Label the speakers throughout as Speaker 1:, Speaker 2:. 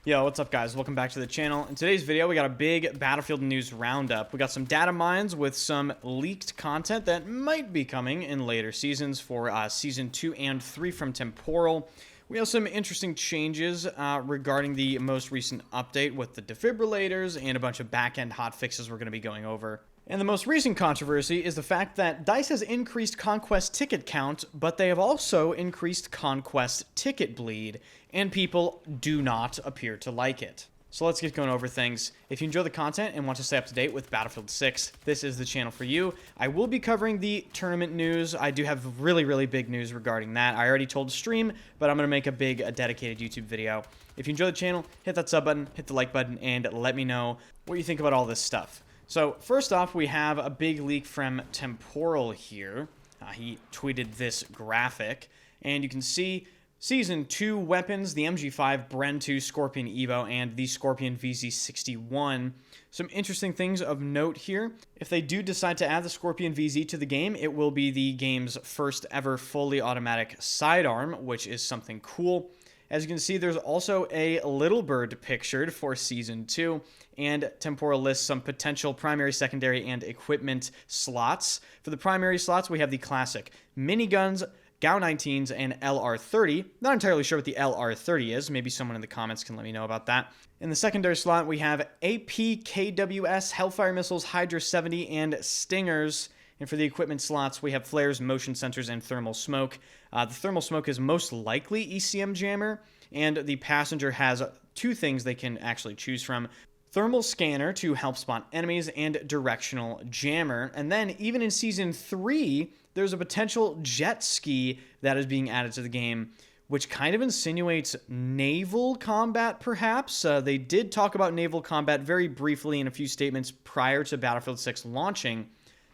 Speaker 1: Yo, what's up guys? Welcome back to the channel. In today's video, we got a big Battlefield news roundup. We got some data mines with some leaked content that might be coming in later seasons for Season 2 and 3 from Temporal. We have some interesting changes regarding the most recent update with the defibrillators and a bunch of back-end hotfixes we're going to be going over. And the most recent controversy is the fact that DICE has increased Conquest ticket count, but they have also increased Conquest ticket bleed, and people do not appear to like it. So let's get going over things. If you enjoy the content and want to stay up to date with Battlefield 6, this is the channel for you. I will be covering the tournament news. I do have really big news regarding that. I already told Stream, but I'm going to make a dedicated YouTube video. If you enjoy the channel, hit that sub button, hit the like button, and let me know what you think about all this stuff. So first off, we have a big leak from Temporal here. He tweeted this graphic, and you can see Season 2 weapons, the MG5, Bren 2, Scorpion Evo, and the Scorpion VZ61. Some interesting things of note here. If they do decide to add the Scorpion VZ to the game, it will be the game's first ever fully automatic sidearm, which is something cool. As you can see, there's also a little bird pictured for Season 2, and Temporal lists some potential primary, secondary, and equipment slots. For the primary slots, we have the classic miniguns, GAU-19s, and LR-30. Not entirely sure what the LR-30 is. Maybe someone in the comments can let me know about that. In the secondary slot, we have APKWS, Hellfire missiles, Hydra 70, and Stingers. And for the equipment slots, we have flares, motion sensors, and thermal smoke. The thermal smoke is most likely ECM jammer, and the passenger has two things they can actually choose from. Thermal scanner to help spot enemies, and directional jammer. And then, even in Season 3, there's a potential jet ski that is being added to the game, which kind of insinuates naval combat, perhaps. They did talk about naval combat very briefly in a few statements prior to Battlefield 6 launching,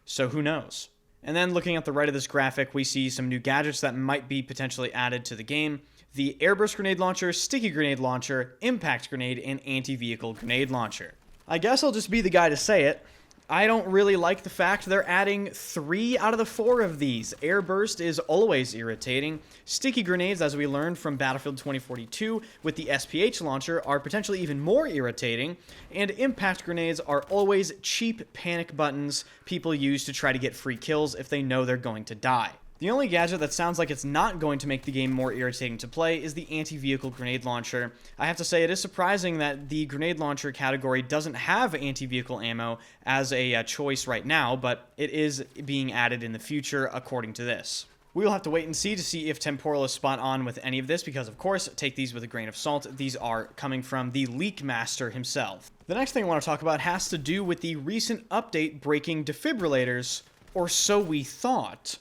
Speaker 1: so who knows? And then looking at the right of this graphic, we see some new gadgets that might be potentially added to the game. The airburst grenade launcher, sticky grenade launcher, impact grenade, and anti-vehicle grenade launcher. I guess I'll just be the guy to say it. I don't really like the fact they're adding 3 out of the 4 of these. Airburst is always irritating. Sticky grenades, as we learned from Battlefield 2042 with the SPH launcher, are potentially even more irritating. And impact grenades are always cheap panic buttons people use to try to get free kills if they know they're going to die. The only gadget that sounds like it's not going to make the game more irritating to play is the anti-vehicle grenade launcher. I have to say, it is surprising that the grenade launcher category doesn't have anti-vehicle ammo as a choice right now, but it is being added in the future according to this. We will have to wait and see if Temporal is spot on with any of this, because of course, take these with a grain of salt. These are coming from the leak master himself. The next thing I want to talk about has to do with the recent update breaking defibrillators, or so we thought.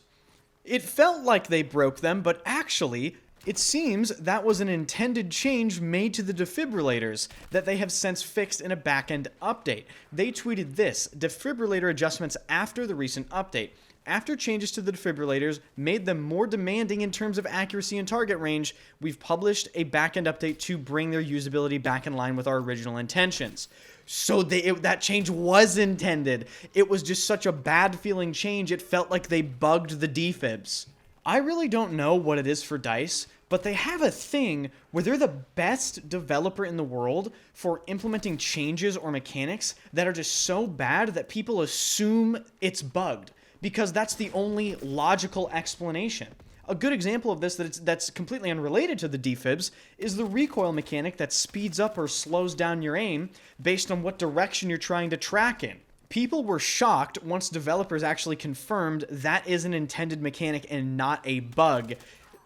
Speaker 1: It felt like they broke them, but actually, it seems that was an intended change made to the defibrillators that they have since fixed in a back-end update. They tweeted this: defibrillator adjustments after the recent update. After changes to the defibrillators made them more demanding in terms of accuracy and target range, we've published a back-end update to bring their usability back in line with our original intentions. So that change was intended. It was just such a bad feeling change, it felt like they bugged the defibs. I really don't know what it is for DICE, but they have a thing where they're the best developer in the world for implementing changes or mechanics that are just so bad that people assume it's bugged, because that's the only logical explanation. A good example of this that's completely unrelated to the defibs is the recoil mechanic that speeds up or slows down your aim based on what direction you're trying to track in. People were shocked once developers actually confirmed that is an intended mechanic and not a bug.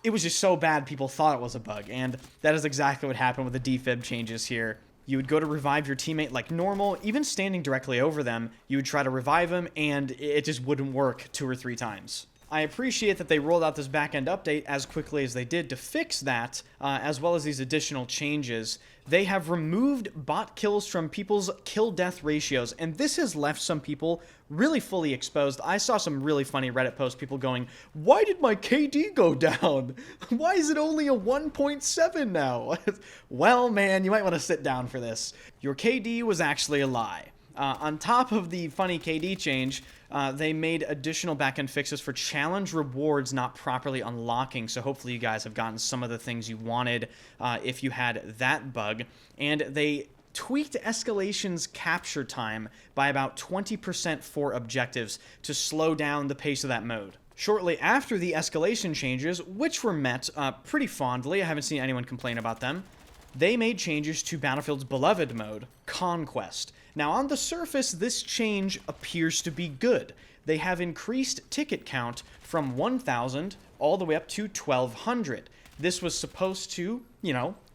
Speaker 1: It was just so bad people thought it was a bug, and that is exactly what happened with the defib changes here. You would go to revive your teammate like normal, even standing directly over them, you would try to revive him, and it just wouldn't work 2 or 3 times. I appreciate that they rolled out this back-end update as quickly as they did to fix that, as well as these additional changes. They have removed bot kills from people's kill-death ratios, and this has left some people really fully exposed. I saw some really funny Reddit posts, people going, "Why did my KD go down? Why is it only a 1.7 now?" Well, man, you might want to sit down for this. Your KD was actually a lie. On top of the funny KD change, they made additional backend fixes for challenge rewards not properly unlocking, so hopefully you guys have gotten some of the things you wanted if you had that bug. And they tweaked escalation's capture time by about 20% for objectives to slow down the pace of that mode. Shortly after the escalation changes, which were met pretty fondly, I haven't seen anyone complain about them, they made changes to Battlefield's beloved mode, Conquest. Now, on the surface, this change appears to be good. They have increased ticket count from 1,000 all the way up to 1,200. This was supposed to,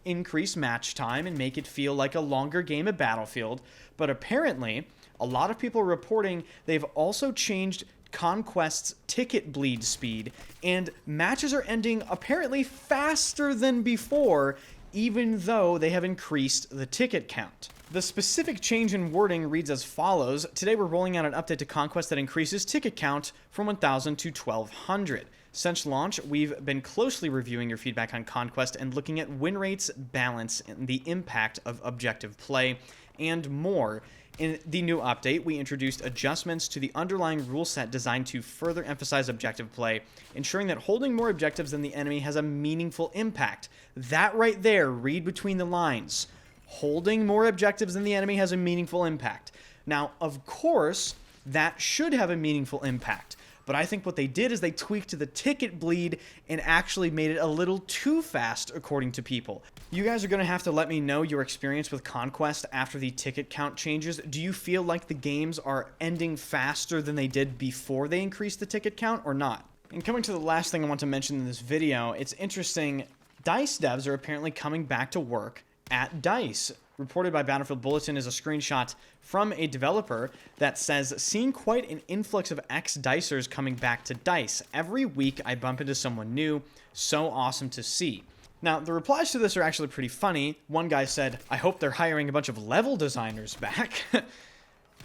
Speaker 1: increase match time and make it feel like a longer game of Battlefield, but apparently, a lot of people are reporting they've also changed Conquest's ticket bleed speed, and matches are ending apparently faster than before, even though they have increased the ticket count. The specific change in wording reads as follows. Today we're rolling out an update to Conquest that increases ticket count from 1,000 to 1,200. Since launch, we've been closely reviewing your feedback on Conquest and looking at win rates, balance, and the impact of objective play, and more. In the new update, we introduced adjustments to the underlying rule set designed to further emphasize objective play, ensuring that holding more objectives than the enemy has a meaningful impact. That right there, read between the lines. Holding more objectives than the enemy has a meaningful impact. Now, of course, that should have a meaningful impact. But I think what they did is they tweaked the ticket bleed and actually made it a little too fast, according to people. You guys are going to have to let me know your experience with Conquest after the ticket count changes. Do you feel like the games are ending faster than they did before they increased the ticket count or not? And coming to the last thing I want to mention in this video, it's interesting. DICE devs are apparently coming back to work at DICE. Reported by Battlefield Bulletin is a screenshot from a developer that says, seeing quite an influx of ex-Dicers coming back to DICE. Every week I bump into someone new. So awesome to see. Now, the replies to this are actually pretty funny. One guy said, I hope they're hiring a bunch of level designers back.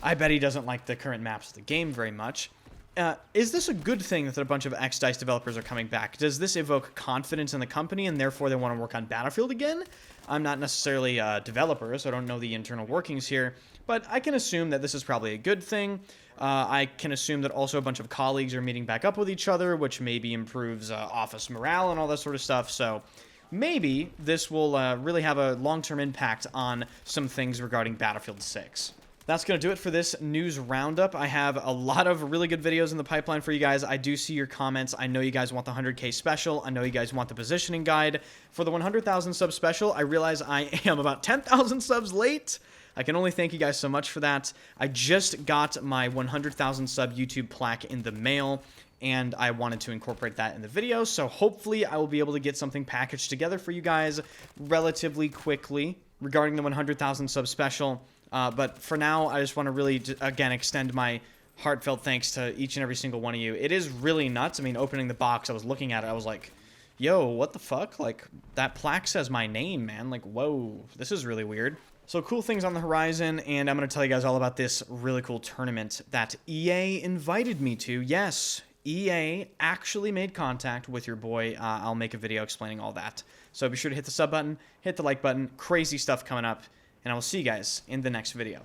Speaker 1: I bet he doesn't like the current maps of the game very much. Is this a good thing that a bunch of ex-DICE developers are coming back? Does this evoke confidence in the company and therefore they want to work on Battlefield again? I'm not necessarily a developer, so I don't know the internal workings here, but I can assume that this is probably a good thing. I can assume that also a bunch of colleagues are meeting back up with each other, which maybe improves office morale and all that sort of stuff, so maybe this will really have a long-term impact on some things regarding Battlefield 6. That's going to do it for this news roundup. I have a lot of really good videos in the pipeline for you guys. I do see your comments. I know you guys want the 100K special. I know you guys want the positioning guide. For the 100,000 sub special, I realize I am about 10,000 subs late. I can only thank you guys so much for that. I just got my 100,000 sub YouTube plaque in the mail, and I wanted to incorporate that in the video, so hopefully I will be able to get something packaged together for you guys relatively quickly regarding the 100,000 sub special. But for now, I just want to really, again, extend my heartfelt thanks to each and every single one of you. It is really nuts. I mean, opening the box, I was looking at it, I was like, yo, what the fuck? Like, that plaque says my name, man. Like, whoa, this is really weird. So cool things on the horizon, and I'm going to tell you guys all about this really cool tournament that EA invited me to. Yes, EA actually made contact with your boy. I'll make a video explaining all that. So be sure to hit the sub button, hit the like button, crazy stuff coming up. And I will see you guys in the next video.